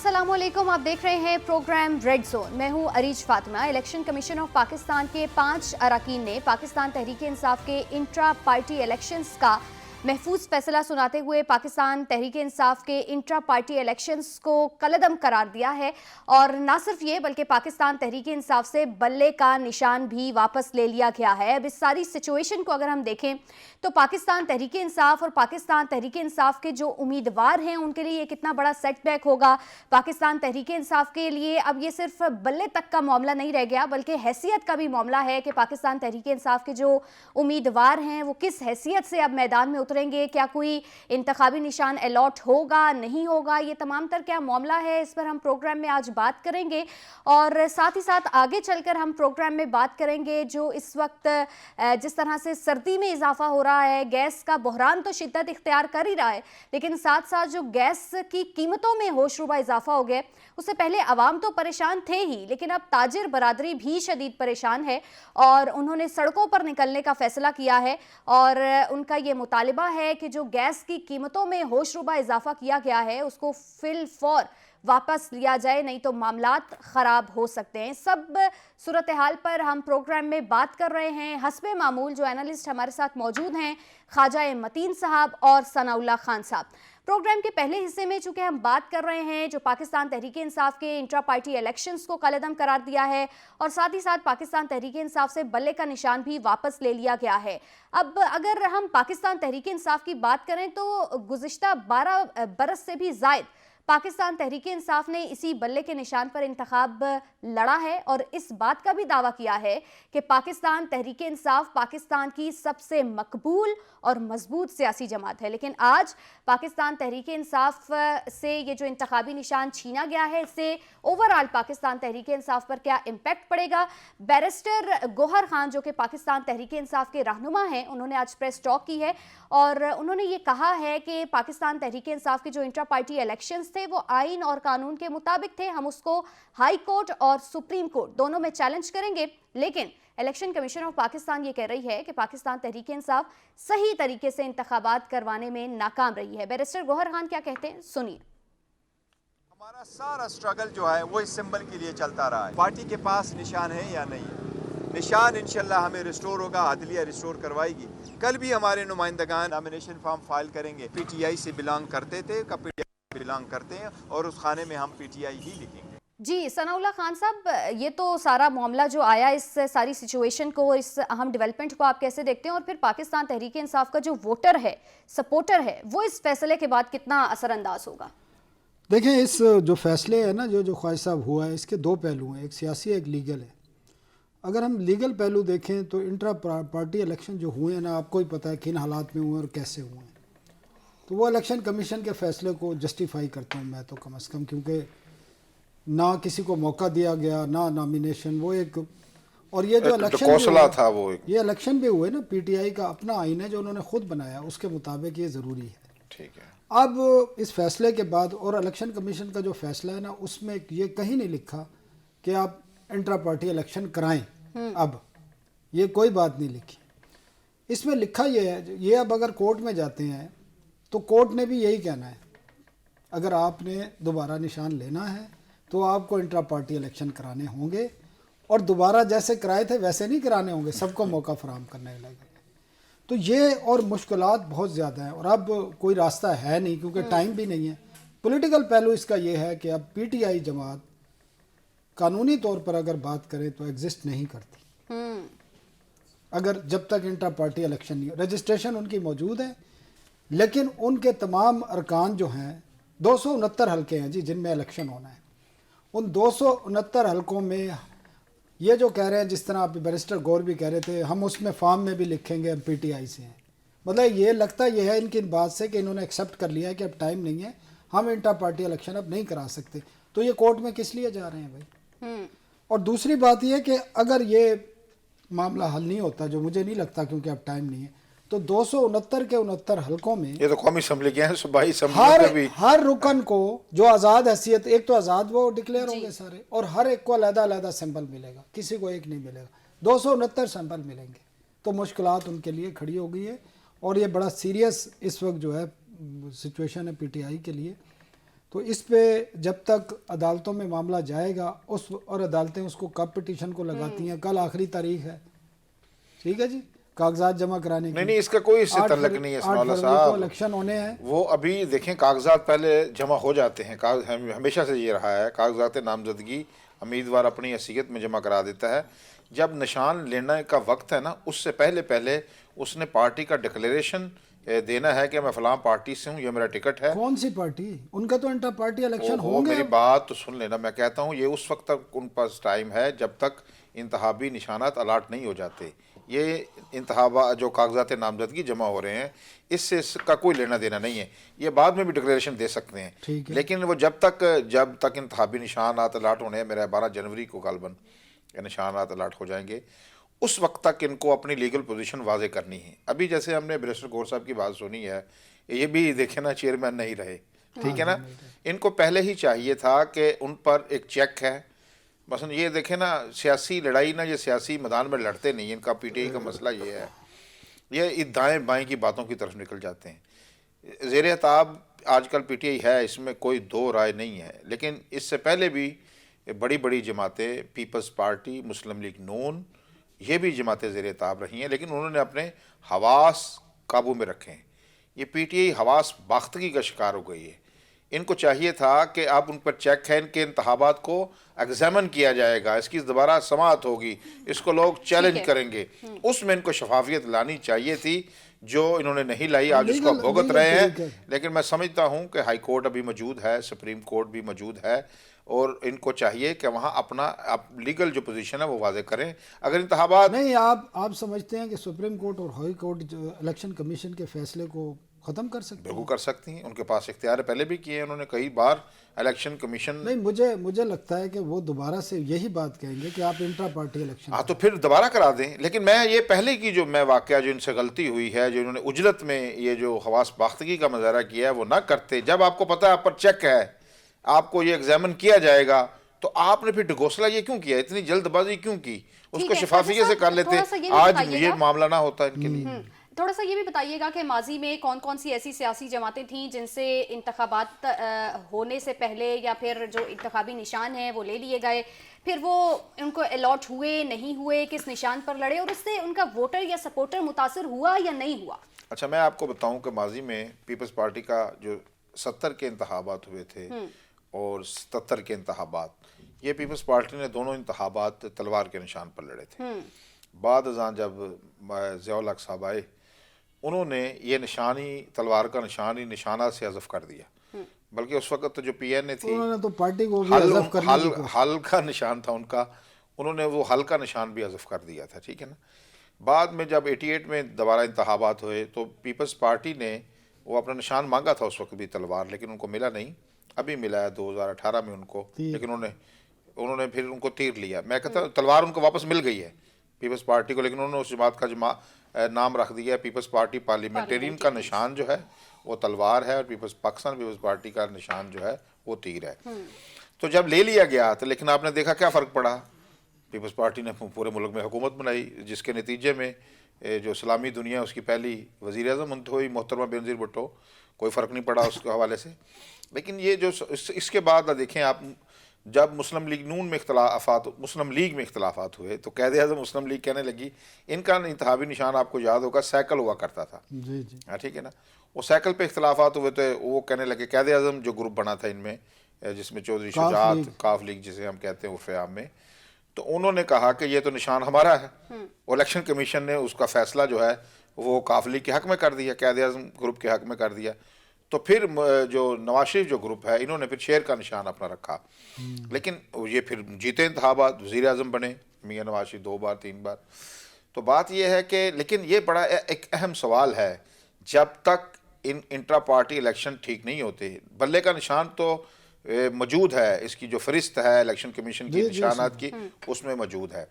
अस्सलाम वालेकुम, आप देख रहे हैं प्रोग्राम रेड जोन। मैं हूं Areej Fatima. Election commission of Pakistan के 5 अरकान ने पाकिस्तान तहरीक इंसाफ के इंट्रा पार्टी इलेक्शंस का महफूज फैसला सुनाते हुए पाकिस्तान तहरीक इंसाफ के इंट्रा पार्टी इलेक्शंस को कलअदम करार दिया है। और ना सिर्फ ये बल्कि पाकिस्तान तहरीक इंसाफ से बल्ले का निशान भी वापस ले लिया गया है। अब इस सारी सिचुएशन को अगर हम देखें तो पाकिस्तान तहरीक इंसाफ और पाकिस्तान तहरीक इंसाफ के जो उम्मीदवार हैं उनके लिए ये कितना बड़ा सेटबैक होगा। पाकिस्तान तहरीक इंसाफ के लिए अब ये सिर्फ बल्ले तक का मामला नहीं रह गया बल्कि हैसियत का भी मामला है कि पाकिस्तान तहरीक इंसाफ के जो उम्मीदवार हैं वो किस हैसियत से अब मैदान में उतरेंगे, क्या कोई इंतखाबी निशान अलॉट होगा नहीं होगा, ये तमाम तर क्या मामला है, इस पर हम प्रोग्राम में आज बात करेंगे। और साथ ही साथ आगे चलकर हम प्रोग्राम में बात करेंगे जो इस वक्त जिस तरह से सर्दी में इजाफा हो रहा है, गैस का बहरान तो शिद्दत इख्तियार कर ही रहा है, लेकिन साथ साथ जो गैस की कीमतों में होशरुबा इजाफा हो गया, उससे पहले अवाम तो परेशान थे ही, लेकिन अब ताजिर बरादरी भी शदीद परेशान है और उन्होंने सड़कों पर निकलने का फैसला किया है। और उनका ये मुतालिबा है कि जो गैस की कीमतों में होशरुबा इजाफा किया गया है उसको फिल फौर वापस लिया जाए, नहीं तो मामलात ख़राब हो सकते हैं। सब सूरत हाल पर हम प्रोग्राम में बात कर रहे हैं। हस्बे मामूल जो एनालिस्ट हमारे साथ मौजूद हैं, ख्वाजा मतीन साहब और सनाउल्लाह खान साहब। प्रोग्राम के पहले हिस्से में चूंकि हम बात कर रहे हैं जो पाकिस्तान तहरीक इंसाफ के इंट्रा पार्टी इलेक्शंस को कलअदम करार दिया है और साथ ही साथ पाकिस्तान तहरीक इंसाफ से बल्ले का निशान भी वापस ले लिया गया है। अब अगर हम पाकिस्तान तहरीक इंसाफ की बात करें तो गुज़िश्ता 12 बरस से भी ज़ायद पाकिस्तान तहरीक इंसाफ ने इसी बल्ले के निशान पर इंतखाब लड़ा है और इस बात का भी दावा किया है कि पाकिस्तान तहरीक इंसाफ पाकिस्तान की सबसे मकबूल और मजबूत सियासी जमात है। लेकिन आज पाकिस्तान तहरीक इंसाफ से ये जो इंतखाबी निशान छीना गया है, इससे ओवरऑल पाकिस्तान तहरीक इंसाफ पर क्या इम्पैक्ट पड़ेगा। बैरिस्टर गौहर खान जो कि पाकिस्तान तहरीक इंसाफ के रहनुमा हैं, उन्होंने आज प्रेस टॉक की है और उन्होंने ये कहा है कि पाकिस्तान तहरीक इंसाफ के जो इंट्रा पार्टी इलेक्शंस थे वो आइन और कानून के मुताबिक थे। हम उसको हाई कोर्ट और सुप्रीम कोर्ट दोनों में चैलेंज करेंगे, लेकिन इलेक्शन कमीशन ऑफ पाकिस्तान ये कह रही है कि पाकिस्तान तहरीक इंसाफ सही तरीके से इंतखाबात करवाने में नाकाम रही है। बैरिस्टर गौहर खान क्या कहते हैं, सुनिए। हमारा सारा स्ट्रगल जो है वो इस सिंबल के लिए चलता रहा है। पार्टी के पास निशान है या नहीं है, निशान इंशाल्लाह हमें रिस्टोर होगा, अदलिया रिस्टोर करवाएगी। कल भी हमारे नुमाइंदगान नॉमिनेशन फॉर्म फाइल करेंगे, पीटीआई से बिलोंग करते थे, बिलोंग करते हैं और उस खाने में हम पीटीआई ही लिखेंगे। जी सनाउल्लाह खान साहब, ये तो सारा मामला जो आया, इस सारी सिचुएशन को, इस अहम डेवलपमेंट को आप कैसे देखते हैं और फिर पाकिस्तान तहरीक इंसाफ का जो वोटर है, सपोर्टर है, वो इस फैसले के बाद कितना असरअंदाज होगा? देखें, इस जो फैसले है ना, जो ख्वाजा साहब हुआ है, इसके दो पहलू हैं, एक सियासी एक लीगल है। अगर हम लीगल पहलू देखें तो इंट्रा पार्टी इलेक्शन जो हुए हैं ना, आपको ही पता है किन हालात में हुए और कैसे हुए हैं, तो वो इलेक्शन कमीशन के फैसले को जस्टिफाई करता हूँ मैं तो कम अज़ कम, क्योंकि ना किसी को मौका दिया गया, ना नॉमिनेशन, वो एक, और ये जो इलेक्शन था वो ये इलेक्शन भी हुए ना, पीटीआई का अपना आइन है जो उन्होंने खुद बनाया, उसके मुताबिक ये ज़रूरी है। ठीक है। अब इस फैसले के बाद और इलेक्शन कमीशन का जो फैसला है ना, उसमें ये कहीं नहीं लिखा कि आप इंट्रा पार्टी इलेक्शन कराएं। अब ये कोई बात नहीं लिखी, इसमें लिखा ये है, ये अब अगर कोर्ट में जाते हैं तो कोर्ट ने भी यही कहना है, अगर आपने दोबारा निशान लेना है तो आपको इंट्रा पार्टी इलेक्शन कराने होंगे और दोबारा जैसे कराए थे वैसे नहीं कराने होंगे, सबको मौका फराहम करने लगे। तो ये और मुश्किलात बहुत ज़्यादा हैं और अब कोई रास्ता है नहीं, क्योंकि टाइम भी नहीं है। पॉलिटिकल पहलू इसका ये है कि अब पीटीआई जमात कानूनी तौर पर अगर बात करें तो एग्जिस्ट नहीं करती, अगर जब तक इंट्रा पार्टी इलेक्शन नहीं हो। रजिस्ट्रेशन उनकी मौजूद है, लेकिन उनके तमाम अरकान जो हैं, 269 हल्के हैं जी जिनमें इलेक्शन होना है, उन 269 हल्कों में ये जो कह रहे हैं, जिस तरह आप बैरिस्टर गौर भी कह रहे थे, हम उसमें फॉर्म में भी लिखेंगे हम पीटीआई से हैं, मतलब ये लगता ये है इनकी बात से कि इन्होंने एक्सेप्ट कर लिया है कि अब टाइम नहीं है, हम इंट्रा पार्टी इलेक्शन अब नहीं करा सकते। तो ये कोर्ट में किस लिए जा रहे हैं भाई? और दूसरी बात यह कि अगर ये मामला हल नहीं होता, जो मुझे नहीं लगता क्योंकि अब टाइम नहीं है, तो 269 के 69 हल्कों में ये तो कौमी असम्बली के हैं, सूबाई असम्बली भी हर रुकन को जो आज़ाद हैसियत, एक तो आज़ाद वो डिक्लेयर होंगे सारे, और हर एक को अलग-अलग सिंबल मिलेगा, किसी को एक नहीं मिलेगा, 269 सिंबल मिलेंगे। तो मुश्किलात उनके लिए खड़ी हो गई है और ये बड़ा सीरियस इस वक्त जो है सिचुएशन है पीटीआई के लिए। تو اس پہ جب تک عدالتوں میں معاملہ جائے گا اور عدالتیں اس کو کب پٹیشن کو لگاتی ہیں، کل آخری تاریخ ہے، ٹھیک ہے جی، کاغذات جمع کرانے کی. نہیں اس کا کوئی اس سے تعلق نہیں ہے اسماعیل 8 فروری کو صاحب. الیکشن ہونے ہیں. وہ ابھی دیکھیں کاغذات پہلے جمع ہو جاتے ہیں، ہمیشہ سے یہ رہا ہے، کاغذات نامزدگی امیدوار اپنی حیثیت میں جمع کرا دیتا ہے. جب نشان لینے کا وقت ہے نا، اس سے پہلے اس نے پارٹی کا ڈکلیریشن دینا ہے کہ میں فلاں پارٹی سے ہوں، یہ میرا ٹکٹ ہے. کون سی پارٹی؟ ان کا تو انٹر پارٹی الیکشن وہ ہوں گے. میری بات تو سن لینا، میں کہتا ہوں یہ اس وقت تک ان پاس ٹائم ہے جب تک انتخابی نشانات الاٹ نہیں ہو جاتے. یہ جو کاغذات نامزدگی جمع ہو رہے ہیں اس کا کوئی لینا دینا نہیں ہے. یہ بعد میں بھی ڈکلیریشن دے سکتے ہیں، لیکن وہ جب تک انتخابی نشانات الاٹ ہونے ہیں، میرا 12 جنوری کو غالباً نشانات الاٹ ہو جائیں گے، اس وقت تک ان کو اپنی لیگل پوزیشن واضح کرنی ہے. ابھی جیسے ہم نے بیرسٹر گور صاحب کی بات سنی ہے، یہ بھی دیکھیں نا چیئرمین نہیں رہے، ٹھیک ہے نا. ان کو پہلے ہی چاہیے تھا کہ ان پر ایک چیک ہے. مثلا یہ دیکھیں نا، سیاسی لڑائی نا، یہ سیاسی میدان میں لڑتے نہیں. ان کا پی ٹی آئی کا مسئلہ یہ ہے، یہ دائیں بائیں کی باتوں کی طرف نکل جاتے ہیں. زیر اعتاب آج کل پی ٹی آئی ہے، اس میں کوئی دو رائے نہیں ہے، لیکن اس سے پہلے بھی بڑی بڑی جماعتیں، پیپلز پارٹی، مسلم لیگ نون، یہ بھی جماعتیں زیر اعتاب رہی ہیں، لیکن انہوں نے اپنے حواس قابو میں رکھے ہیں. یہ پی ٹی آئی حواس باختگی کا شکار ہو گئی ہے. ان کو چاہیے تھا کہ اب ان پر چیک ہے، ان کے انتخابات کو ایگزامن کیا جائے گا، اس کی دوبارہ سماعت ہوگی، اس کو لوگ چیلنج کریں گے. اس میں ان کو شفافیت لانی چاہیے تھی، جو انہوں نے نہیں لائی. آج اس کو بھگت رہے ہیں. لیکن میں سمجھتا ہوں کہ ہائی کورٹ ابھی موجود ہے، سپریم کورٹ بھی موجود ہے، اور ان کو چاہیے کہ وہاں اپنا لیگل جو پوزیشن ہے وہ واضح کریں. اگر انتخابات نہیں، آپ سمجھتے ہیں کہ سپریم کورٹ اور ہائی کورٹ جو الیکشن کمیشن کے فیصلے کو ختم کر سکتے ہیں؟ بالکل کر سکتی ہیں، ان کے پاس اختیار ہے، پہلے بھی کیے ہیں انہوں نے کئی بار. الیکشن کمیشن نہیں، مجھے لگتا ہے کہ وہ دوبارہ سے یہی بات کہیں گے کہ آپ انٹرا پارٹی الیکشن. ہاں تو پھر دوبارہ کرا دیں. لیکن میں یہ پہلے کی جو میں واقعہ جو ان سے غلطی ہوئی ہے، جو انہوں نے اجلت میں یہ جو حواس باختگی کا مظاہرہ کیا ہے، وہ نہ کرتے. جب آپ کو پتہ ہے آپ پر چیک ہے، آپ کو یہ ایگزامن کیا جائے گا، تو آپ نے پھر ڈھگوسلا یہ کیوں کیا؟ اتنی جلد بازی کیوں کی؟ اس کو شفافیت سے کر لیتے. آج یہ معاملہ نہ ہوتا ان کے لیے. تھوڑا سا یہ بھی بتائیے گا کہ ماضی میں کون کون سی ایسی سیاسی جماعتیں تھیں جن سے انتخابات ہونے سے پہلے یا پھر جو انتخابی نشان ہیں وہ لے لیے گئے، پھر وہ ان کو الاٹ ہوئے نہیں ہوئے، کس نشان پر لڑے، اور اس سے ان کا ووٹر یا سپورٹر متاثر ہوا یا نہیں ہوا؟ اچھا، میں آپ کو بتاؤں کہ ماضی میں پیپلز پارٹی کا جو 70 کے انتخابات ہوئے تھے اور 77 کے انتخابات، یہ پیپلز پارٹی نے دونوں انتخابات تلوار کے نشان پر لڑے تھے. بعد ازاں جب ضیاء الحق صاحب آئے، انہوں نے یہ نشانی تلوار کا نشان ہی نشانات سے حذف کر دیا. بلکہ اس وقت تو جو پی این اے تھی، انہوں نے تو پارٹی کو بھی حذف کرنے کی کوشش. حل کا نشان تھا ان کا، انہوں نے وہ حل کا نشان بھی حذف کر دیا تھا، ٹھیک ہے نا. بعد میں جب 88 میں دوبارہ انتخابات ہوئے تو پیپلز پارٹی نے وہ اپنا نشان مانگا تھا اس وقت بھی تلوار، لیکن ان کو ملا نہیں. ابھی ملا ہے 2018 میں ان کو، لیکن انہوں نے پھر ان کو تیر لیا. میں کہتا ہوں تلوار ان کو واپس مل گئی ہے پیپلز پارٹی کو، لیکن انہوں نے اس جماعت کا نام رکھ دیا ہے پیپلز پارٹی پارلیمنٹرین. کا نشان جو ہے وہ تلوار ہے، اور پاکستان پیپلز پارٹی کا نشان جو ہے وہ تیر ہے. تو جب لے لیا گیا تو لیکن آپ نے دیکھا کیا فرق پڑا. پیپلز پارٹی نے پورے ملک میں حکومت بنائی، جس کے نتیجے میں جو اسلامی دنیا اس کی پہلی وزیر اعظم منتخب ہوئی محترمہ بینظیر بھٹو. کوئی فرق نہیں پڑا اس کے حوالے سے. لیکن یہ جو اس کے بعد دیکھیں آپ، جب مسلم لیگ نون میں مسلم لیگ میں اختلافات ہوئے تو قائد اعظم مسلم لیگ کہنے لگی، ان کا انتخابی نشان آپ کو یاد ہوگا سائیکل ہوا کرتا تھا. جی جی ہاں ٹھیک ہے نا. وہ سائیکل پہ اختلافات ہوئے تو وہ کہنے لگے، قائد اعظم جو گروپ بنا تھا ان میں، جس میں چودھری شجاعت، کاف لیگ جسے ہم کہتے ہیں عرف عام میں، تو انہوں نے کہا کہ یہ تو نشان ہمارا ہے. الیکشن کمیشن نے اس کا فیصلہ جو ہے وہ کاف لیگ کے حق میں کر دیا، قائد اعظم گروپ کے حق میں کر دیا. تو پھر جو نواز شریف جو گروپ ہے، انہوں نے پھر شیر کا نشان اپنا رکھا. لیکن یہ پھر جیتے انتخابات، وزیر اعظم بنے میاں نواز شریف 2 بار 3 بار. تو بات یہ ہے کہ لیکن یہ بڑا ایک اہم سوال ہے، جب تک انٹرا پارٹی الیکشن ٹھیک نہیں ہوتے، بلے کا نشان تو موجود ہے، اس کی جو فہرست ہے الیکشن کمیشن کی نشانات کی، اس میں موجود ہے.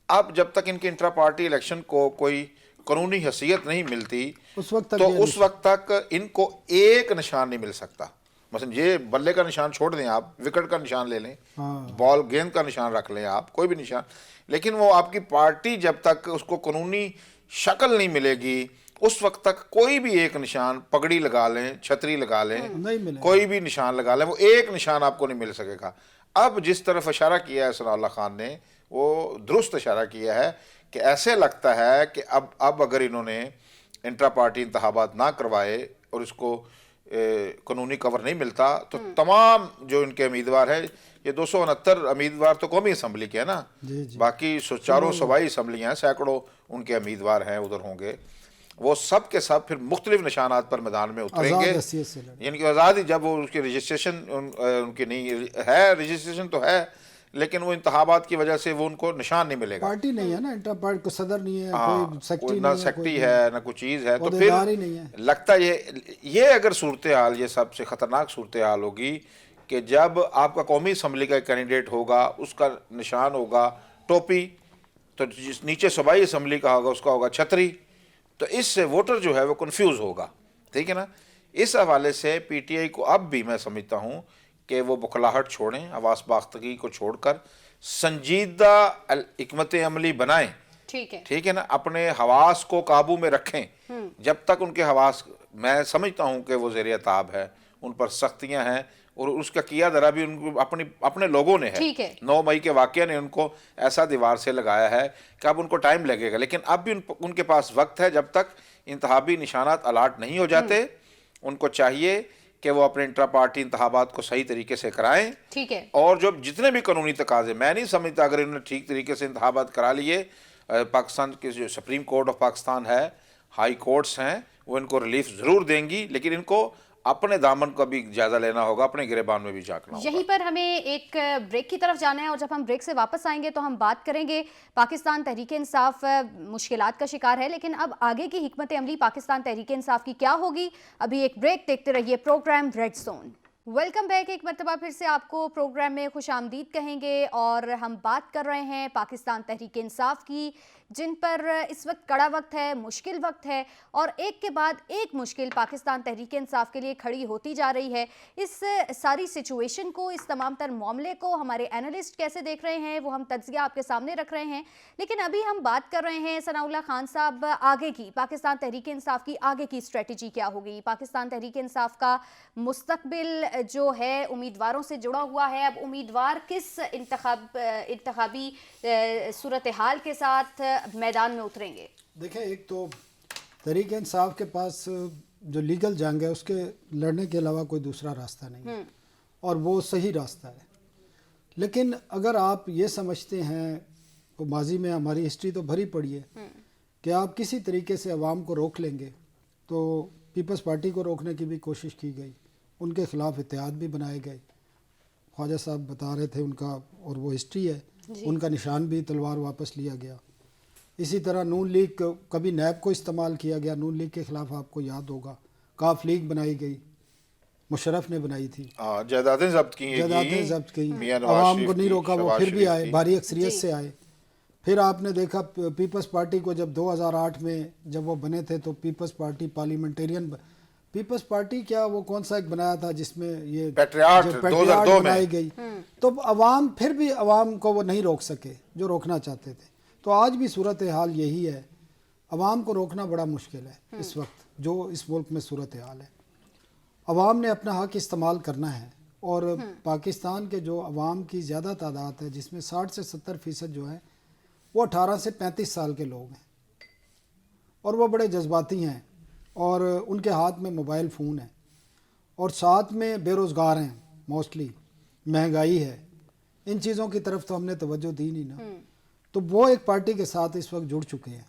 اب جب تک ان کے انٹرا پارٹی الیکشن کو کوئی قانونی حیثیت نہیں ملتی، تو اس وقت تک ان کو ایک نشان نہیں مل سکتا. مثلا یہ بلے کا نشان چھوڑ دیں، آپ وکٹ کا نشان لے لیں، بال گیند کا نشان رکھ لیں، آپ کوئی بھی نشان، لیکن وہ آپ کی پارٹی جب تک اس کو قانونی شکل نہیں ملے گی، उस वक्त तक कोई भी एक निशान, पगड़ी लगा लें, छतरी लगा लें, नहीं मिलेगा। कोई भी निशान लगा लें, वो एक निशान आपको नहीं मिल सकेगा। अब जिस तरफ इशारा किया है सनाउल्लाह खान ने, वो दुरुस्त इशारा किया है कि ऐसे लगता है कि अब अगर इन्होंने इंट्रा पार्टी इंतखाबात ना करवाए और इसको कानूनी कवर नहीं मिलता, तो तमाम जो इनके उम्मीदवार हैं, ये 269 उम्मीदवार तो कौमी असम्बली के हैं ना, बाकी चारों सूबाई असम्बलियाँ हैं, सैकड़ों उनके उम्मीदवार हैं उधर होंगे, वो सब के सब फिर मुख्तलिफ निशानात पर मैदान में उतरेंगे। यानी आज़ादी जब वो उसकी रजिस्ट्रेशन उनकी नहीं है, रजिस्ट्रेशन तो है लेकिन वो इंतखाबात की वजह से वो उनको निशान नहीं मिलेगा। पार्टी नहीं है ना, इंटर पार्टी को सदर नहीं है, कोई सेक्रेटरी ना सेक्रेटरी है ना कोई चीज़ है, तो फिर लगता ये अगर सूरत हाल, ये सबसे ख़तरनाक सूरत हाल होगी कि जब आपका कौमी असम्बली का कैंडिडेट होगा, उसका निशान होगा टोपी, तो नीचे सूबाई असम्बली का होगा उसका होगा छतरी, तो इससे वोटर जो है वो कंफ्यूज होगा, ठीक है ना। इस हवाले से पीटीआई को अब भी मैं समझता हूँ कि वो बुखलाहट छोड़ें, हवास बाख्तगी को छोड़कर संजीदा हिकमत अमली बनाएं, ठीक है ना, अपने हवास को काबू में रखें। जब तक उनके हवास, मैं समझता हूँ कि वो ज़ेर ताब है, उन पर सख्तियाँ हैं और उसका किया दरा भी उनको अपने लोगों ने है। 9 मई के वाक़या ने उनको ऐसा दीवार से लगाया है कि अब उनको टाइम लगेगा, लेकिन अब भी उनके पास वक्त है। जब तक इंतखाबी निशानात अलाट नहीं हो जाते, उनको चाहिए कि वो अपने इंट्रा पार्टी इंतखाबात को सही तरीके से कराएं, ठीक है। और जो जितने भी कानूनी तकाजे, मैं नहीं समझता अगर इन्होंने ठीक तरीके से इंतखाबात करा लिए, पाकिस्तान के जो सुप्रीम कोर्ट ऑफ पाकिस्तान है, हाई कोर्ट्स हैं, वो इनको रिलीफ ज़रूर देंगी, लेकिन इनको अपने दामन का भी जायजा लेना होगा, अपने गिरेबान में भी झांकना होगा। यहीं पर हमें एक ब्रेक की तरफ जाना है और जब हम ब्रेक से वापस आएंगे तो हम बात करेंगे पाकिस्तान तहरीक इंसाफ मुश्किलात का शिकार है, लेकिन अब आगे की हिकमत अमली पाकिस्तान तहरीक इंसाफ की क्या होगी। अभी एक ब्रेक, देखते रहिए program red zone. Welcome back, एक मरतबा फिर से आपको प्रोग्राम में खुश आमदीद कहेंगे और हम बात कर रहे हैं पाकिस्तान तहरीक इंसाफ की, जिन पर इस वक्त कड़ा वक्त है, मुश्किल वक्त है और एक के बाद एक मुश्किल पाकिस्तान तहरीक इंसाफ के लिए खड़ी होती जा रही है। इस सारी सिचुएशन को, इस तमाम तर मामले को हमारे एनालिस्ट कैसे देख रहे हैं वो हम तज्ज़िया आपके सामने रख रहे हैं, लेकिन अभी हम बात कर रहे हैं सनाउल्लाह खान साहब आगे की, पाकिस्तान तहरीक इंसाफ की आगे की स्ट्रेटजी क्या होगी। पाकिस्तान तहरीक इंसाफ का मुस्तकबिल जो है उम्मीदवारों से जुड़ा हुआ है। अब उम्मीदवार किस इंतखाबी सूरत हाल के साथ मैदान में उतरेंगे। देखिए, एक तो तहरीक इंसाफ के पास जो लीगल जंग है उसके लड़ने के अलावा कोई दूसरा रास्ता नहीं है और वो सही रास्ता है। लेकिन अगर आप ये समझते हैं, तो माजी में हमारी हिस्ट्री तो भरी पड़ी है कि आप किसी तरीके से अवाम को रोक लेंगे, तो पीपल्स पार्टी को रोकने की भी कोशिश की गई, उनके ख़िलाफ़ इत्तेहाद भी बनाए गए। ख्वाजा साहब बता रहे थे उनका, और वो हिस्ट्री है, उनका निशान भी तलवार वापस लिया गया। इसी तरह नून लीग, कभी नैब को इस्तेमाल किया गया, नून लीग के ख़िलाफ़ आपको याद होगा काफ लीग बनाई गई, मुशर्रफ ने बनाई थी, जायदादें जब्त की, आवाम को नहीं रोका, वो फिर भी आए, भारी अक्सरियत से आए। फिर आपने देखा पीपल्स पार्टी को जब 2008 में जब वो बने थे, तो पीपल्स पार्टी पार्लियामेंटेरियन, पीपल्स पार्टी क्या वो कौन सा एक बनाया था जिसमें ये पैट्रियाट बनाई गई, तो अवाम फिर भी अवाम को वो नहीं रोक सके जो रोकना चाहते थे। तो आज भी सूरत हाल यही है, अवाम को रोकना बड़ा मुश्किल है इस वक्त जो इस मुल्क में सूरत हाल है। अवाम ने अपना हक इस्तेमाल करना है, और पाकिस्तान के जो अवाम की ज़्यादा तादाद है, जिसमें 60 से 70% जो है वो 18 से 35 साल के लोग हैं, और वो बड़े जज्बाती हैं, और उनके हाथ में मोबाइल फ़ोन है, और साथ में बेरोज़गार हैं, मोस्टली महंगाई है, इन चीज़ों की तरफ तो हमने तवज्जो दी नहीं ना। तो वो एक पार्टी के साथ इस वक्त जुड़ चुके हैं,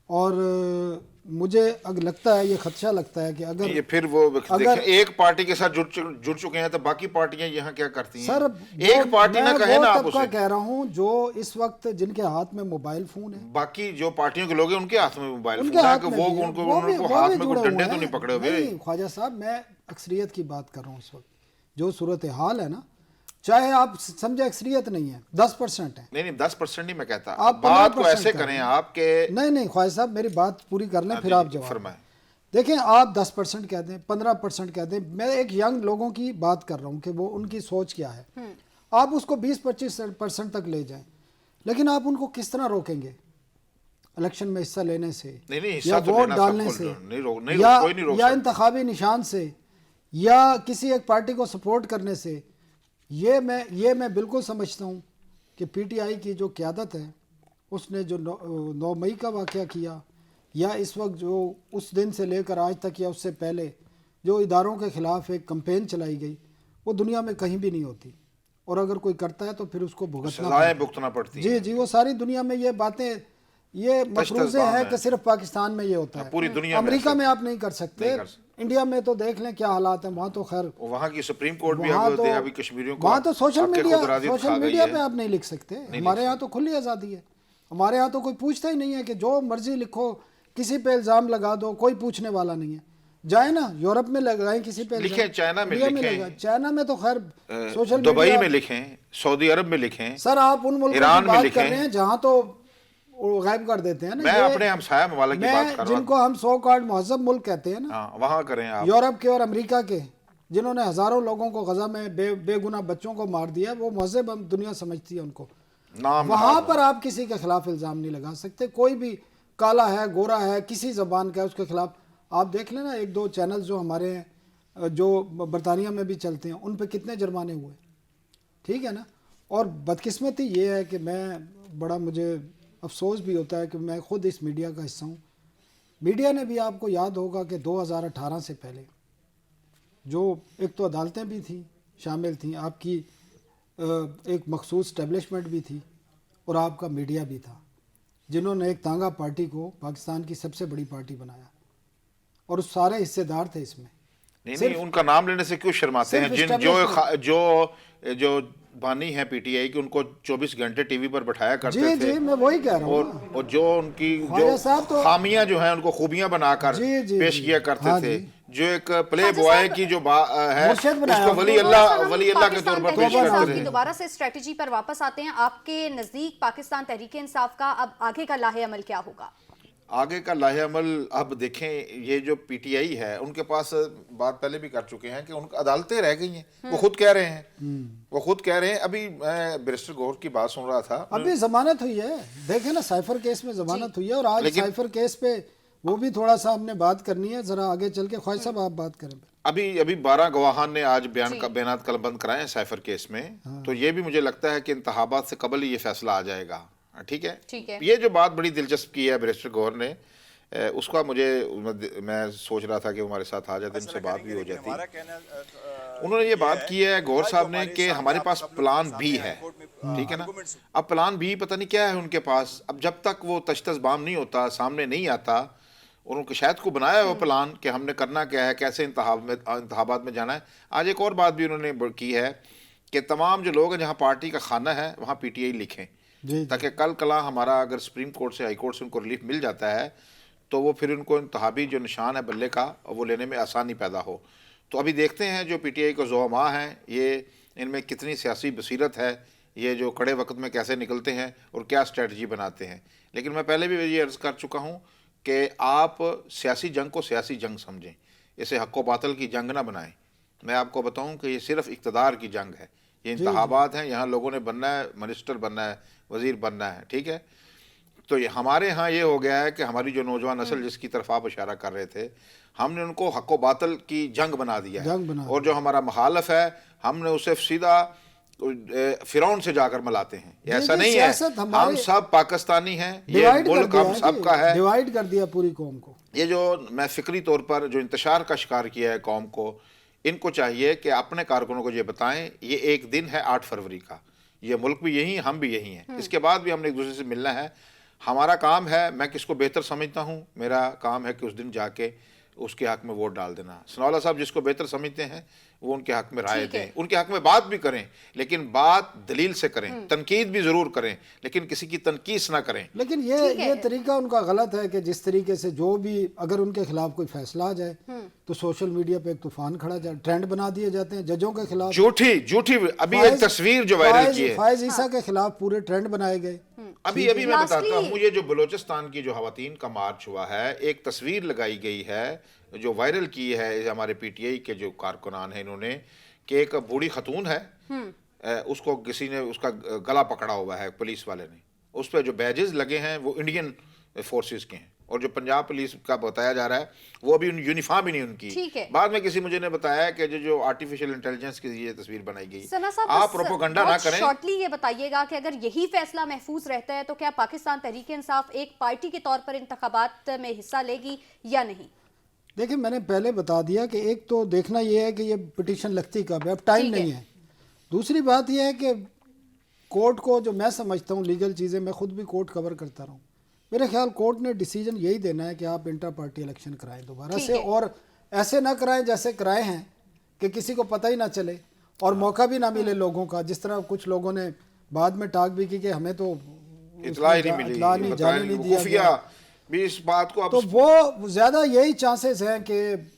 और मुझे लगता है, ये खदशा लगता है कि अगर ये फिर वो देखें, एक पार्टी के साथ जुड़ चुके हैं, तो बाकी पार्टियां यहाँ क्या करती हैं? सर, एक पार्टी ना कहे ना, आप उसे कह रहा हूँ जो इस वक्त जिनके हाथ में मोबाइल फोन है, बाकी जो पार्टियों के लोग हैं उनके हाथ में मोबाइल फोन है, कि वो उनको हाथ में कोई डंडे तो नहीं पकड़े हुए। ख्वाजा साहब, मैं अक्सरियत की बात कर रहा हूँ। इस वक्त जो सूरत हाल है ना, चाहे आप समझे अक्सरियत नहीं है, 10% है। नहीं 10% नहीं मैं कहता, आप बात को ऐसे करें आपके। नहीं ख्वाजा साहब, मेरी बात पूरी कर लें, फिर आप जवाब फरमाएं। देखें, आप 10% कहते हैं, 15% कहते हैं, मैं एक यंग लोगों की बात कर रहा हूँ कि वो उनकी सोच क्या है। आप उसको 20-25% तक ले जाएं, लेकिन आप उनको किस तरह रोकेंगे? इलेक्शन में हिस्सा लेने से नहीं, हिस्सा या तो वोट लेना डालने सबको से नहीं कोई नहीं रोक या सकता। इंतखाबी निशान से या किसी एक पार्टी को सपोर्ट करने से, ये मैं बिल्कुल समझता हूँ कि पीटीआई की जो क़यादत है उसने जो 9 मई का वाक़या किया, या इस वक्त जो उस दिन से लेकर आज तक या उससे पहले जो इदारों के ख़िलाफ़ एक कैंपेन चलाई गई, वो दुनिया में कहीं भी नहीं होती, और अगर कोई करता है तो फिर उसको भुगतना सजाएं भुगतना पड़ती जी हैं। जी, वो सारी दुनिया में ये बातें, ये मफरूज़े तशदद हैं कि सिर्फ पाकिस्तान में ये होता है, पूरी दुनिया में अमेरिका ऐसे- में आप नहीं कर सकते, इंडिया में तो देख लें क्या हालात हैं, वहाँ तो खैर वहाँ की सुप्रीम कोर्ट भी वहाँ अब तो अभी कश्मीरियों को वहाँ तो सोशल हक़ मीडिया खुदरादियत खा गई पे है। आप नहीं लिख सकते। हमारे यहाँ तो खुली आज़ादी है, हमारे यहाँ तो कोई पूछता ही नहीं है कि जो मर्जी लिखो, किसी पे इल्ज़ाम लगा दो, कोई पूछने वाला नहीं है। जाए ना यूरोप में लगाएं किसी पे लिखें, इल्ज़ाम, चाइना में इंडिया लिखें, लगाएं। चाइना में तो खैर सोशल दुबई मीडिया, में लिखें, सऊदी अरब में लिखें, सर आप उन मुल्कों ईरान की में बात लिखें। कर रहे हैं जहाँ तो वो गायब कर देते हैं ना। मैं ये अपने हमसाया ममालिक की बात कर रहा जिनको हम 100 कार्ड महज़ब मुल्क कहते हैं हूँ। ना, हाँ, वहाँ करें आप। यूरोप के और अमेरिका के, जिन्होंने हज़ारों लोगों को गजा में बेगुनाह बच्चों को मार दिया, वो महज़ब हम दुनिया समझती है उनको। नाम वहाँ पर आप किसी के खिलाफ इल्ज़ाम नहीं लगा सकते, कोई भी काला है गोरा है किसी ज़बान का है उसके खिलाफ। आप देख लेना 1-2 चैनल जो हमारे हैं, जो बरतानिया में भी चलते हैं, उन पे कितने जुर्माने हुए, ठीक है ना। और बदकिस्मती ये है कि मुझे अफसोस भी होता है कि मैं ख़ुद इस मीडिया का हिस्सा हूँ। मीडिया ने भी, आपको याद होगा कि 2018 से पहले जो एक तो अदालतें भी थी शामिल थी, आपकी एक मखसूस स्टैब्लिशमेंट भी थी, और आपका मीडिया भी था, जिन्होंने एक तांगा पार्टी को पाकिस्तान की सबसे बड़ी पार्टी बनाया, और उस सारे हिस्सेदार थे इसमें। नहीं, उनका नाम लेने से क्यों शर्माते हैं? सिर्फ जो बानी है पीटीआई की, उनको 24 घंटे टीवी पर बैठाया करते जी थे। जी, मैं वही कह रहा हूँ। और जो उनकी ख्वाजा साहब तो खामियां जो हैं उनको खूबियां बनाकर जी, जी, पेश जी। किया करते हाँ थे। जी। जो एक प्ले बॉय की जो है मुर्शिद बनाया उसको वली अल्लाह के तौर पर पेश करते की थे। दोबारा से स्ट्रेटजी पर वापस आते हैं। आपके नजदीक पाकिस्तान तहरीक इंसाफ का अब आगे का लाहे अमल क्या होगा? आगे का लाहे अमल अब देखें, ये जो पीटीआई है उनके पास बात पहले भी कर चुके हैं कि उनकी अदालतें रह गई हैं। वो खुद कह रहे हैं अभी मैं बैरिस्टर गौहर की बात सुन रहा था, अभी जमानत हुई है, देखे ना साइफर केस में जमानत हुई है, और आज साइफर केस पे वो भी थोड़ा सा हमने बात करनी है, जरा आगे चल के ख्वाजा साहब आप बात करें। अभी 12 गवाहान ने आज बयानात कलमबंद कराए हैं साइफर केस में। तो ये भी मुझे लगता है कि इंतखाबात से कबल ही ये फैसला आ जाएगा। ठीक है। ये जो बात बड़ी दिलचस्प की है बैरिस्टर गौहर ने, उसका मैं सोच रहा था कि हमारे साथ आ जाते, इनसे बात भी हो जाती। उन्होंने ये बात की है गौहर साहब ने कि हमारे पास प्लान भी है, ठीक है ना। अब प्लान भी पता नहीं क्या है उनके पास। अब जब तक वो तश्तज़बाम नहीं होता, सामने नहीं आता, और उनके शायद को बनाया है वो प्लान कि हमने करना क्या है, कैसे इंतखाबात में जाना है। आज एक और बात भी उन्होंने की है कि तमाम जो लोग हैं जहाँ पार्टी का खाना है वहाँ पीटीआई लिखें, ताकि कल कला हमारा अगर सुप्रीम कोर्ट से हाई कोर्ट से उनको रिलीफ मिल जाता है तो वो फिर उनको इंतखाबी जो निशान है बल्ले का वो लेने में आसानी पैदा हो। तो अभी देखते हैं जो पीटीआई को ज़ुअमा हैं, ये इनमें कितनी सियासी बसीरत है, ये जो कड़े वक्त में कैसे निकलते हैं और क्या स्ट्रेटजी बनाते हैं। लेकिन मैं पहले भी ये अर्ज़ कर चुका हूँ कि आप सियासी जंग को सियासी जंग समझें, इसे हक़ व बातिल की जंग ना बनाएं। मैं आपको बताऊं कि ये सिर्फ इक़्तिदार की जंग है, ये इंतखाबात हैं, यहाँ लोगों ने बनना है, मिनिस्टर बनना है, वज़ीर बनना है, ठीक है। तो ये हमारे यहाँ ये हो गया है कि हमारी जो नौजवान नस्ल जिसकी तरफ आप इशारा कर रहे थे, हमने उनको हक़ व बातिल की जंग बना दिया है, और जो हमारा मुखालिफ है हमने उसे सीधा फिरौन से जाकर मिलाते हैं। ऐसा नहीं है, हम सब पाकिस्तानी हैं, ये मुल्क हम सब का है, डिवाइड कर दिया पूरी कौम को। ये जो मैं फिक्री तौर पर जो इंतशार का शिकार किया है कौम को, इनको चाहिए कि अपने कारकुनों को ये बताएं ये एक दिन है 8 फरवरी का, ये मुल्क भी यही, हम भी यही हैं, इसके बाद भी हमने एक दूसरे से मिलना है। हमारा काम है, मैं किसको बेहतर समझता हूँ, मेरा काम है कि उस दिन जाके उसके हक में वोट डाल देना। सनाउल्लाह साहब जिसको बेहतर समझते हैं वो उनके हक में राय दें, उनके हक में बात भी करें, लेकिन बात दलील से करें, तनकीद भी ज़रूर करें, लेकिन किसी की तनकीस ना करें। लेकिन ये तरीका उनका गलत है कि जिस तरीके से जो भी अगर उनके खिलाफ कोई फैसला आ जाए तो सोशल मीडिया पे एक तूफान खड़ा जाए, ट्रेंड बना दिए जाते हैं जजों के खिलाफ। झूठी अभी एक तस्वीर जो वायरल की है, फायज ईसा के खिलाफ पूरे ट्रेंड बनाए गए। अभी मैं बताता हूँ, ये जो बलूचिस्तान की जो खवातीन का मार्च हुआ है, एक तस्वीर लगाई गई है जो वायरल की है हमारे पीटीआई के जो कारकुनान हैं इन्होंने, कि एक बूढ़ी खतून है, उसको किसी ने उसका गला पकड़ा हुआ है पुलिस वाले ने, उस पर जो बैजेस लगे हैं वो इंडियन फोर्सेस के हैं। और जो पंजाब पुलिस का बताया जा रहा है वो अभी यूनिफॉर्म ही नहीं उनकी। ठीक है। बाद में किसी मुझे ने बताया कि जो आर्टिफिशियल इंटेलिजेंस की ये तस्वीर बनाई गई, सना साहब, आप प्रोपेगेंडा ना करें। शॉर्टली ये बताइएगा कि अगर यही फैसला महफूज रहता है तो क्या पाकिस्तान तहरीक इंसाफ एक पार्टी के तौर पर इंतखाबात में हिस्सा लेगी या नहीं? देखिए, मैंने पहले बता दिया कि एक तो देखना ये है कि ये पिटीशन लगती कब है, अब टाइम नहीं है। दूसरी बात ये है कि कोर्ट को, जो मैं समझता हूँ लीगल चीज़ें, मैं खुद भी कोर्ट कवर करता रहा हूँ, मेरे ख्याल कोर्ट ने डिसीजन यही देना है कि आप इंटर पार्टी इलेक्शन कराएं दोबारा से, और ऐसे ना कराएं जैसे कराए हैं कि किसी को पता ही ना चले और मौका भी ना मिले लोगों का, जिस तरह कुछ लोगों ने बाद में टाक भी की कि हमें तो इतला ही नहीं मिली, जाने नहीं दिया गया भी इस बात को। तो वो ज़्यादा यही चांसेस हैं कि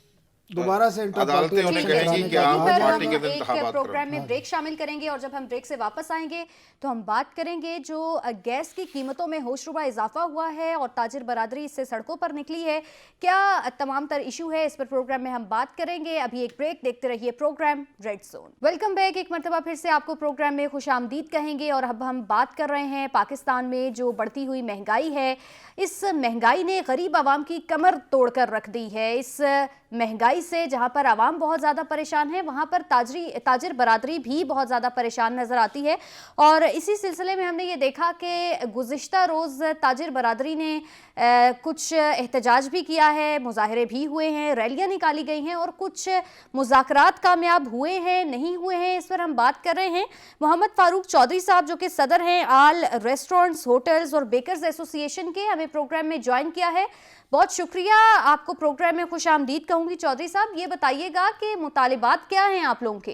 दोबारा से इंटर पार्टी एक प्रोग्राम में ब्रेक शामिल करेंगे, और जब हम ब्रेक से वापस आएंगे तो हम बात करेंगे जो गैस की कीमतों में होशरुबा इजाफा हुआ है और ताजिर बरादरी इससे सड़कों पर निकली है, क्या तमाम तर इशू है, इस पर प्रोग्राम में हम बात करेंगे। अभी एक ब्रेक, देखते रहिए program red zone. Welcome back, एक मरतबा फिर से आपको प्रोग्राम में खुशामदीद कहेंगे। और अब हम बात कर रहे हैं पाकिस्तान में जो बढ़ती हुई महंगाई है, इस महंगाई ने गरीब आवाम की कमर तोड़कर रख दी है। इस महंगाई से जहां पर आवाम बहुत ज़्यादा परेशान है, वहां पर ताजिर बरादरी भी बहुत ज़्यादा परेशान नज़र आती है। और इसी सिलसिले में हमने ये देखा कि गुज़िश्ता रोज़ ताजिर बरादरी ने कुछ एहतजाज भी किया है, मुजाहरे भी हुए हैं, रैलियां निकाली गई हैं और कुछ मुज़ाकरात कामयाब हुए हैं, नहीं हुए हैं, इस पर हम बात कर रहे हैं। मोहम्मद फारूक चौधरी साहब, जो कि सदर हैं आल रेस्टोरेंट्स, होटल्स और बेकर्स एसोसिएशन के, हमें प्रोग्राम में ज्वाइन किया है। बहुत शुक्रिया, आपको प्रोग्राम में खुश आमदीद कहूंगी। चौधरी साहब, ये बताइएगा कि मुतालिबात क्या हैं आप लोगों के?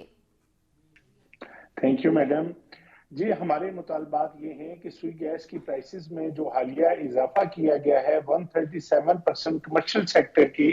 थैंक यू मैडम जी। हमारे मुतालबात ये हैं कि सुई गैस की प्राइसेस में जो हालिया इजाफा किया गया है 137% कमर्शियल सेक्टर की,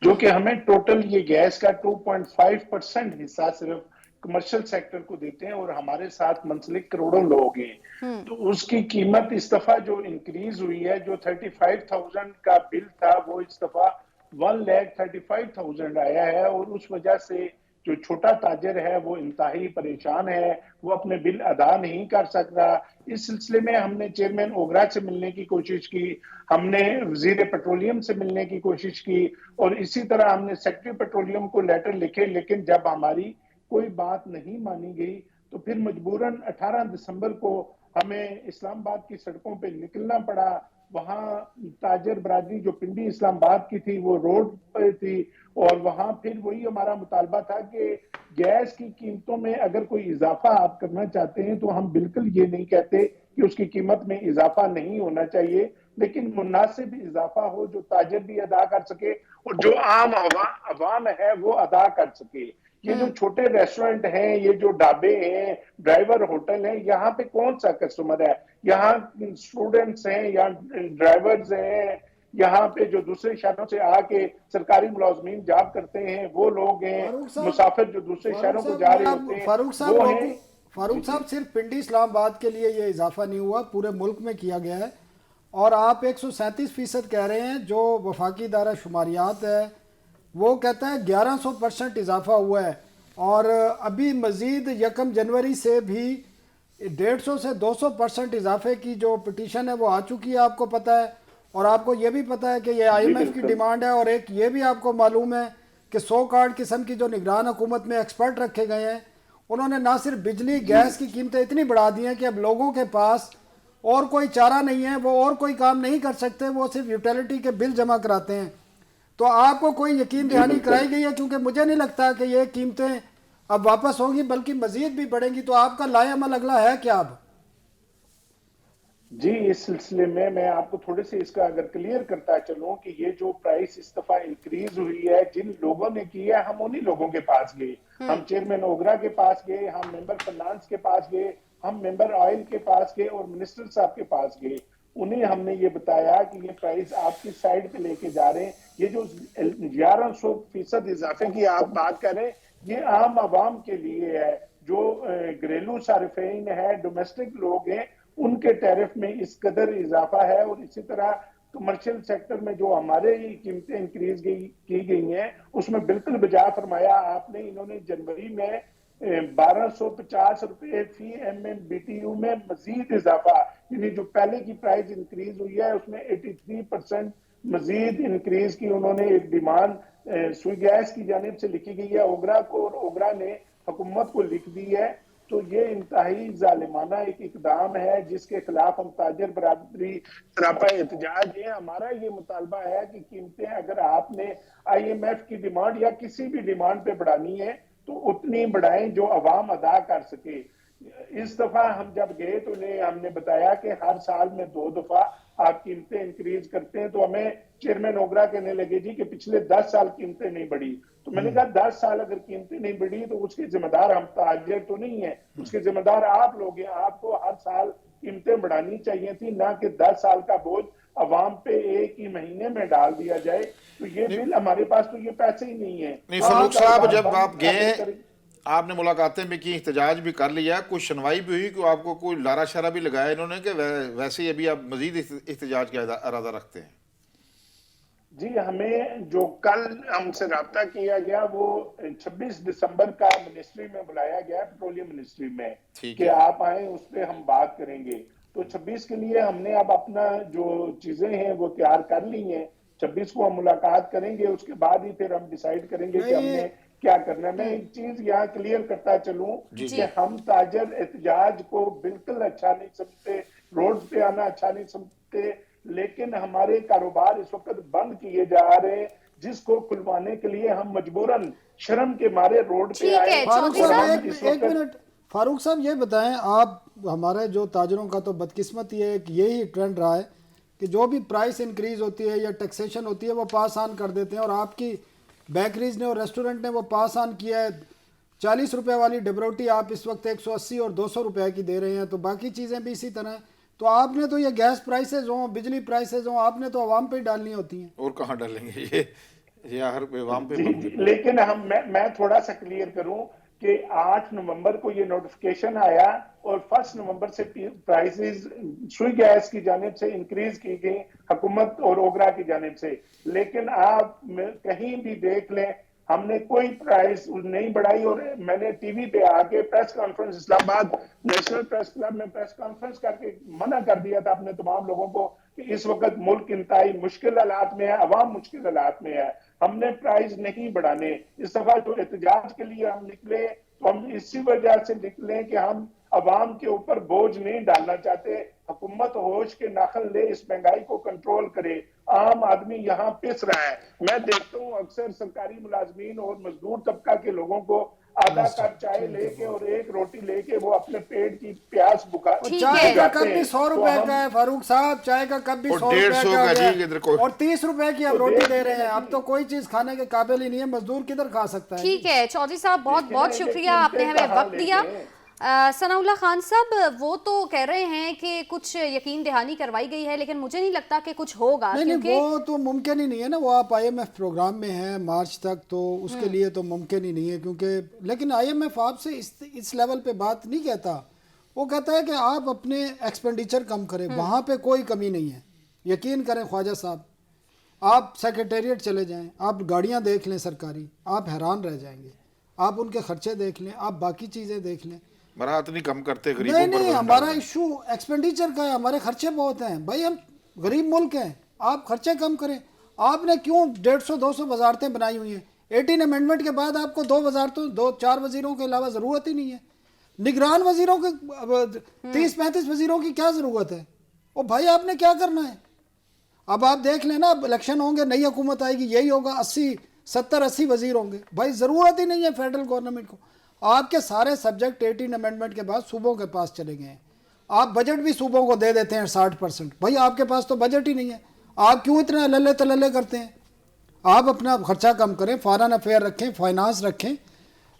जो कि हमें टोटल ये गैस का 2.5% हिस्सा सिर्फ कमर्शियल सेक्टर को देते हैं और हमारे साथ मुंसलिक करोड़ों लोग हैं, तो उसकी कीमत इस दफा जो इंक्रीज हुई है, जो 35,000 का बिल था वो इस दफा 1,35,000 आया है। और उस वजह से जो छोटा ताजर है वो इंतहाई परेशान है, वो अपने बिल अदा नहीं कर सकता। इस सिलसिले में हमने चेयरमैन ओगरा से मिलने की कोशिश की, हमने वजीर पेट्रोलियम से मिलने की कोशिश की, और इसी तरह हमने सेक्रेटरी पेट्रोलियम को लेटर लिखे, लेकिन जब हमारी कोई बात नहीं मानी गई तो फिर मजबूरन 18 दिसंबर को हमें इस्लामाबाद की सड़कों पे निकलना पड़ा। वहां ताजर बरादरी जो पिंडी इस्लामाबाद की थी वो रोड पे थी, और वहां फिर वही हमारा मुतालबा था कि गैस की कीमतों में अगर कोई इजाफा आप करना चाहते हैं तो हम बिल्कुल ये नहीं कहते कि उसकी कीमत में इजाफा नहीं होना चाहिए, लेकिन मुनासिब इजाफा हो जो ताजर भी अदा कर सके और जो आम अवाम है वो अदा कर सके। ये जो छोटे रेस्टोरेंट हैं, ये जो ढाबे हैं, ड्राइवर होटल हैं, यहाँ पे कौन सा कस्टमर है? यहाँ स्टूडेंट्स हैं या ड्राइवर्स हैं, यहाँ पे जो दूसरे शहरों से आके सरकारी मुलाजमीन जॉब करते हैं वो लोग हैं, मुसाफिर जो दूसरे शहरों को जा रहे होते हैं वो हैं। फारूक साहब, सिर्फ पिंडी इस्लामाबाद के लिए ये इजाफा नहीं हुआ, पूरे मुल्क में किया गया है। और आप 137% कह रहे हैं, जो वफाकी दायरा शुमारियात है वो कहता है 1100% इजाफा हुआ है। और अभी मज़ीद 1 जनवरी से भी 150 से 200% इजाफे की जो पिटीशन है वो आ चुकी है, आपको पता है। और आपको ये भी पता है कि ये IMF की डिमांड है। और एक ये भी आपको मालूम है कि 100 कार्ड किस्म की जो निगरान हुकूमत में एक्सपर्ट रखे गए हैं, उन्होंने ना सिर्फ बिजली गैस की कीमतें इतनी बढ़ा दी हैं कि अब लोगों के पास और कोई चारा नहीं है, वो और कोई काम नहीं कर सकते, वो सिर्फ यूटिलिटी के बिल जमा कराते हैं। तो आपको कोई यकीन दहानी कराई गई है? क्योंकि मुझे नहीं लगता कि ये कीमतें अब वापस होंगी, बल्कि मजीद भी बढ़ेंगी। तो आपका लाएअमल अगला है क्या अब? जी, इस सिलसिले में मैं आपको थोड़े से इसका अगर क्लियर करता चलूं कि ये जो प्राइस इस दफा इंक्रीज हुई है, जिन लोगों ने की है, हम उन्हीं लोगों के पास गए। हम चेयरमैन ओगरा के पास गए, हम मेंबर फाइनेंस के पास गए, हम मेंबर ऑयल के पास गए और मिनिस्टर साहब के पास गए। उन्हें हमने ये बताया कि ये प्राइस आपकी साइड पे लेके जा रहे हैं। ये जो 1100% इजाफे की आप बात कर रहे हैं, ये आम आवाम के लिए है, जो घरेलू सारिफीन है, डोमेस्टिक लोग हैं, उनके टैरिफ में इस कदर इजाफा है। और इसी तरह कमर्शियल सेक्टर में जो हमारे कीमतें इंक्रीज की गई हैं, उसमें बिल्कुल बजा फरमाया आपने। इन्होंने जनवरी में 1250 रुपए फी MMBTU में मजीद इजाफा, यानी जो पहले की प्राइस इंक्रीज हुई है उसमें 83% मजीद इंक्रीज की उन्होंने एक डिमांड सुई गैस की जानिब से लिखी गई है ओगरा को, और ओगरा ने हुकूमत को लिख दी है। तो ये इंतहाई जालिमाना एक इकदाम है जिसके खिलाफ हम ताजर बरादरी सरापा एहतजाज है। हमारा ये मुतालबा है कि कीमतें अगर आपने IMF की डिमांड या किसी भी डिमांड पे बढ़ानी है तो उतनी बढ़ाएं जो अवाम अदा कर सके। इस दफा हम जब गए तो हमने बताया कि हर साल में 2 दफा आप कीमतें इंक्रीज करते हैं, तो हमें चेयरमैन ओगरा कहने लगे जी कि पिछले 10 साल कीमतें नहीं बढ़ी। तो मैंने कहा 10 साल अगर कीमतें नहीं बढ़ी तो उसके जिम्मेदार हम ताजर तो नहीं है, उसके जिम्मेदार आप लोग हैं। आपको हर साल कीमतें बढ़ानी चाहिए थी, ना कि 10 साल का बोझ अवाम पे एक ही महीने में डाल दिया जाए। तो ये बिल हमारे पास तो ये पैसे ही नहीं है। नहीं फरूक साहब, जब आप गए आपने मुलाकातें भी की, एहतजाज भी कर लिया, कुछ सुनवाई भी हुई कि आपको कोई लारा शारा भी लगाया इन्होंने कि वैसे ही अभी आप मजीद एहतजाज का इरादा रखते हैं? जी, हमें जो कल हमसे रब्ता किया गया वो 26 दिसंबर का मिनिस्ट्री में बुलाया गया, पेट्रोलियम मिनिस्ट्री में, कि आप आए उस पर हम बात करेंगे। तो 26 के लिए हमने अब अपना जो चीजें हैं वो तैयार कर ली हैं। 26 को हम मुलाकात करेंगे, उसके बाद ही फिर हम डिसाइड करेंगे कि हमने क्या करना है। मैं एक चीज यहाँ क्लियर करता चलूं कि हम ताजर एहतजाज को बिल्कुल अच्छा नहीं समझते, रोड पे आना अच्छा नहीं समझते, लेकिन हमारे कारोबार इस वक्त बंद किए जा रहे हैं जिसको खुलवाने के लिए हम मजबूरन शर्म के मारे रोड पे आए। फारूक साहब एक मिनट, फारूक साहब ये बताएं, आप हमारे जो ताजरों का तो बदकिस्मती है कि यही ट्रेंड रहा है कि जो भी प्राइस इंक्रीज होती है या टैक्सेशन होती है वो पास ऑन कर देते हैं, और आपकी बेकरीज ने और रेस्टोरेंट ने वो पास ऑन किया है। 40 रुपए वाली डबरोटी आप इस वक्त 180 और 200 रुपए की दे रहे हैं, तो बाकी चीज़ें भी इसी तरह। तो आपने तो ये गैस प्राइसेज हो, बिजली प्राइसेज हो, आपने तो आवाम पे ही डालनी होती हैं। और कहाँ डालेंगे ये हर आवाम पे। लेकिन मैं थोड़ा सा क्लियर करूं कि 8 नवंबर को ये नोटिफिकेशन आया और 1 नवंबर से प्राइसेस सुई गैस की जानिब से इंक्रीज की गई हुकूमत और ओगरा की जानिब से। लेकिन आप कहीं भी देख लें हमने कोई प्राइस नहीं बढ़ाई। और मैंने टीवी पे आके press conference Islamabad national press club में प्रेस कॉन्फ्रेंस करके मना कर दिया था अपने तमाम लोगों को कि इस वक्त मुल्क इंतहाई मुश्किल हालात में है, अवाम मुश्किल हालात में है, हमने प्राइस नहीं बढ़ाने। इस दफा जो एहतजाज के लिए हम निकले तो हम इसी वजह से निकले कि हम अवाम के ऊपर बोझ नहीं डालना चाहते। हुकूमत होश के नाखल ले, इस महंगाई को कंट्रोल करे। आम आदमी यहाँ पिस रहा है। मैं देखता हूँ अक्सर सरकारी मुलाजमीन और मजदूर तबका के लोगों को आधा कप चाय लेके और एक रोटी लेके वो अपने पेट की प्यास बुखा। चाय का कप भी 100 रुपए का है फारूक साहब, चाय का कप भी 100 रुपए का है, और 30 रुपए की अब रोटी दे रहे हैं। अब तो कोई चीज खाने के काबिल ही नहीं है, मजदूर किधर खा सकता है। ठीक है चौधरी साहब, बहुत बहुत शुक्रिया, आपने हमें वक्त दिया। सनाउल्लाह खान साहब, वो तो कह रहे हैं कि कुछ यकीन दहानी करवाई गई है, लेकिन मुझे नहीं लगता कि कुछ होगा। नहीं, वो तो मुमकिन ही नहीं है ना। वो आप IMF प्रोग्राम में हैं मार्च तक, तो उसके लिए तो मुमकिन ही नहीं है, क्योंकि लेकिन IMF आपसे इस लेवल पे बात नहीं कहता। वो कहता है कि आप अपने एक्सपेंडिचर कम करें, वहाँ पे कोई कमी नहीं है। यकीन करें ख्वाजा साहब, आप सेक्रेटेरिएट चले जाएं, आप गाड़ियाँ देख लें सरकारी, आप हैरान रह जाएंगे। आप उनके खर्चे देख लें, आप बाकी चीज़ें देख लें। बरात नहीं कम करते गरीबों पर। नहीं, हमारा इशू एक्सपेंडिचर का है, हमारे खर्चे बहुत हैं भाई, हम गरीब मुल्क हैं, आप खर्चे कम करें। आपने क्यों 150-200 वजारतें बनाई हुई हैं? 18 अमेंडमेंट के बाद आपको 2 वजारतों 2-4 वजीरों के अलावा ज़रूरत ही नहीं है। निगरान वजीरों के 30-35 वजीरों की क्या ज़रूरत है? ओ भाई, आपने क्या करना है? अब आप देख लेना, अब इलेक्शन होंगे, नई हुकूमत आएगी, यही होगा, 70-80 वजीर होंगे। भाई ज़रूरत ही नहीं है फेडरल गवर्नमेंट को। आपके सारे सब्जेक्ट 18 अमेंडमेंट के बाद सूबों के पास चले गए हैं। आप बजट भी सूबों को दे देते हैं 60%। भाई आपके पास तो बजट ही नहीं है, आप क्यों इतने लल्ले तलल्ले करते हैं? आप अपना खर्चा कम करें, फॉरेन अफेयर रखें, फाइनेंस रखें,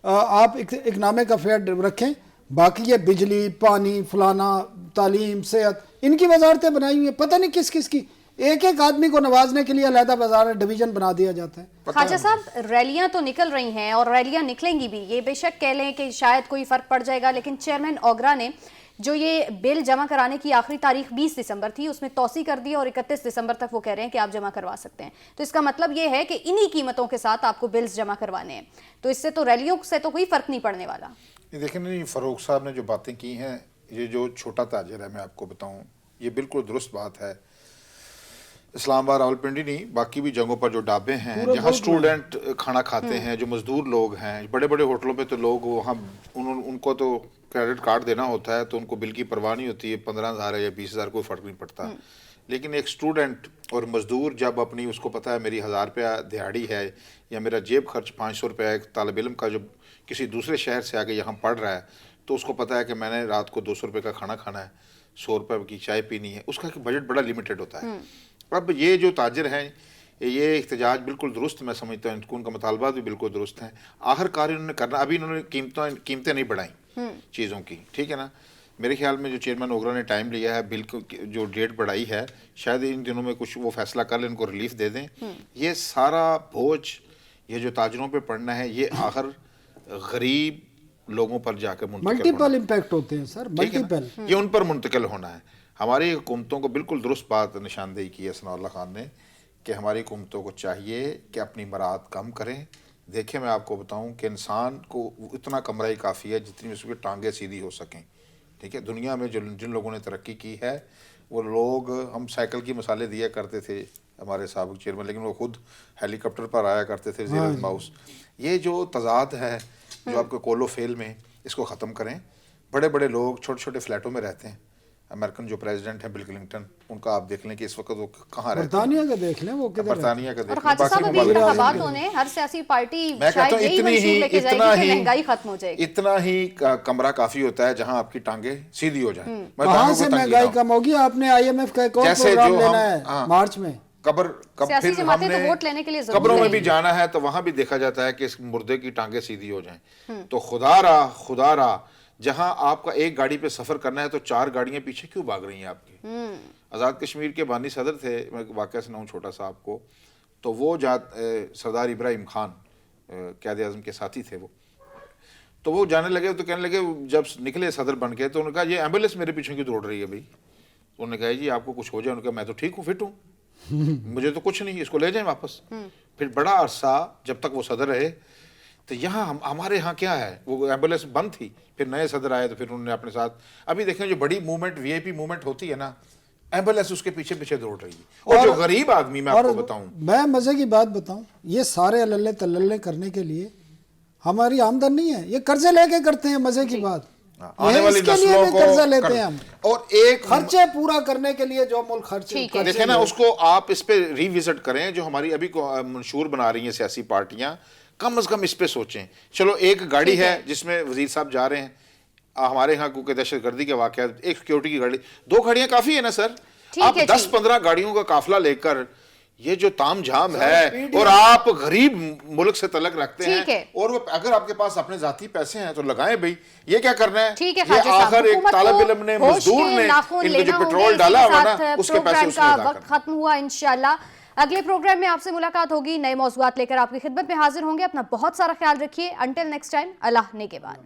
आप इकनॉमिक अफेयर रखें। बाकी ये बिजली, पानी, फलाना, तालीम, सेहत, इनकी वजारतें बनाई हुई हैं, पता नहीं किस किस की। एक आदमी को नवाजने के लिए अलहदा बाजार डिवीजन बना दिया जाता है। ख्वाजा साहब, रैलियां तो निकल रही हैं और रैलियां निकलेंगी भी, ये बेशक कह लें कि शायद कोई फर्क पड़ जाएगा, लेकिन चेयरमैन ओगरा ने جو یہ بل جمع کرانے کی آخری تاریخ 20 دسمبر تھی اس میں توسیع کر دی اور 31 دسمبر تک وہ کہہ رہے ہیں کہ آپ جمع کروا سکتے ہیں. تو اس کا مطلب یہ ہے کہ انہی قیمتوں کے ساتھ آپ کو بلز جمع کروانے ہیں. تو اس سے تو ریلیوں سے تو کوئی فرق نہیں پڑنے والا. دیکھیں نہیں، فاروق صاحب نے جو باتیں کی ہیں، یہ جو چھوٹا تاجر ہے، میں آپ کو بتاؤں، یہ بالکل درست بات ہے. اسلام آباد راولپنڈی نہیں، باقی بھی جگہوں پر جو ڈھابے ہیں جہاں اسٹوڈنٹ کھانا کھاتے ہیں، جو مزدور لوگ ہیں، بڑے بڑے ہوٹلوں پہ تو لوگ وہاں ان کو تو کریڈٹ کارڈ دینا ہوتا ہے تو ان کو بل کی پرواہ نہیں ہوتی ہے، 15,000 ہے یا 20,000 کوئی فرق نہیں پڑتا. لیکن ایک اسٹوڈنٹ اور مزدور جب اپنی اس کو پتہ ہے میری 1,000 روپیہ دیہاڑی ہے یا میرا جیب خرچ 500 روپیہ ایک طالب علم کا جو کسی دوسرے شہر سے آگے یہاں پڑھ رہا ہے، تو اس کو پتہ ہے کہ میں نے رات کو 200 روپے کا کھانا کھانا ہے، 100 روپے کی چائے پینی ہے، اس کا بجٹ بڑا لیمیٹڈ ہوتا ہے. اب یہ جو تاجر ہیں، یہ احتجاج بالکل درست میں سمجھتا ہوں، ان کا مطالبات بھی بالکل درست ہیں. آخر کار انہوں نے کرنا، ابھی انہوں نے قیمتیں نہیں بڑھائیں چیزوں کی، ٹھیک ہے نا. میرے خیال میں جو چیئرمین اوگرا نے ٹائم لیا ہے، بل جو ڈیٹ بڑھائی ہے، شاید ان دنوں میں کچھ وہ فیصلہ کر لیں، ان کو ریلیف دے دیں. یہ سارا بوجھ یہ جو تاجروں پہ پڑنا ہے، یہ آخر غریب لوگوں پر جا کے منتقل ملٹیپل امپیکٹ ہوتے ہیں سر، ملٹیپل، یہ ان پر منتقل ہونا ہے. ہماری حکومتوں کو بالکل درست بات نشاندہی کی ہے ثناء اللہ خان نے کہ ہماری حکومتوں کو چاہیے کہ اپنی مراد کم کریں. دیکھیں میں آپ کو بتاؤں کہ انسان کو اتنا کمرہ ہی کافی ہے جتنی اس کی ٹانگیں سیدھی ہو سکیں. ٹھیک ہے، دنیا میں جن لوگوں نے ترقی کی ہے وہ لوگ، ہم سائیکل کی مثالیں دیا کرتے تھے ہمارے سابق چیئرمین، لیکن وہ خود ہیلی کاپٹر پر آیا کرتے تھے زیر الماؤس. یہ جو تضاد ہے جو آپ کے کولو فیل میں، اس کو ختم کریں. بڑے بڑے لوگ چھوٹے چھوٹے فلیٹوں میں رہتے ہیں. امریکن جو پریزیڈنٹ ہیں بل کلنٹن، ان کا آپ دیکھ لیں کہ اس وقت وہ کہاں رہتے ہیں. برطانیہ کا دیکھ لیں وہ کدھر ہے. برطانیہ کا اور دیکھ لیں. خاطر صاحب ابھی انتخابات ہونے، ہر سیاسی پارٹی شاید یہی منشور لے کے جائے گی کہ مہنگائی ختم ہو جائے گی. اتنا ہی کمرہ کافی ہوتا ہے جہاں آپ کی ٹانگیں سیدھی ہو جائیں. کہاں سے مہنگائی کم ہوگی؟ آپ نے IMF کا ایک اور پروگرام لینا ہے مارچ میں. سیاسی جماعتیں تو ووٹ لینے کے لیے ضرور قبروں میں بھی جانا ہے تو وہاں بھی دیکھا جاتا ہے کہ اس مردے کی ٹانگیں سیدھی ہو جائیں. تو خدا را جہاں آپ کا ایک گاڑی پہ سفر کرنا ہے تو 4 گاڑیاں پیچھے کیوں بھاگ رہی ہیں آپ کی. آزاد کشمیر کے بانی صدر تھے، میں واقعہ سناؤں چھوٹا سا آپ کو، تو وہ سردار ابراہیم خان قائد اعظم کے ساتھی تھے، تو وہ جانے لگے تو کہنے لگے، جب نکلے صدر بن کے تو انہوں نے کہا یہ ایمبولینس میرے پیچھے کیوں دوڑ رہی ہے بھائی. انہوں نے کہا جی آپ کو کچھ ہو جائے. انہوں نے کہا میں تو ٹھیک ہوں، فٹ ہوں، مجھے تو کچھ نہیں، اس کو لے جائیں واپس. پھر بڑا عرصہ جب تک وہ صدر رہے تو یہاں ہمارے ہاں کیا ہے، وہ ایمبولینس بند تھی. پھر نئے صدر آئے تو پھر انہوں نے اپنے ساتھ، ابھی دیکھیں جو بڑی موومنٹ VIP موومنٹ ہوتی ہے نا، ایمبولینس اس کے پیچھے پیچھے دوڑ رہی ہے. اور جو غریب آدمی، میں آپ کو بتاؤں، میں مزے کی بات بتاؤں، یہ سارے اللہ تللے کرنے کے لیے ہماری آمدن نہیں ہے، یہ قرضے لے کے کرتے ہیں. مزے کی بات، آنے والی نسلوں کو قرضہ لیتے ہیں ہم، اور ایک خرچے پورا کرنے کے لیے جو ملک خرچے دیکھیں نا، اس کو آپ اس پہ ری وزٹ کریں. جو ہماری ابھی منشور بنا رہی ہیں سیاسی پارٹیاں، کم از کم اس پہ سوچیں. چلو ایک گاڑی ہے جس میں وزیر صاحب جا رہے ہیں، ہمارے ہاں کیونکہ دہشت گردی کے واقعات، ایک سیکیورٹی کی گاڑی، 2 گاڑیاں کافی ہے نا سر. آپ 10-15 گاڑیوں کا قافلہ لے کر یہ جو تام جھام ہے، اور آپ غریب ملک سے تعلق رکھتے ہیں، اور اگر آپ کے پاس اپنے ذاتی پیسے ہیں تو لگائیں بھائی. یہ کیا کرنا ہے؟ یہ آخر ایک طالب علم نے، مزدور نے ان پہ جو پیٹرول ڈالا ہوا نا، اس کے پیسے اس میں ادا کرنا. ختم ہوا. انشاءاللہ اگلے پروگرام میں آپ سے ملاقات ہوگی، نئے موضوعات لے کر آپ کی خدمت میں حاضر ہوں گے. اپنا بہت سارا خیال رکھیے. انٹل نیکسٹ ٹائم، اللہ نگہبان.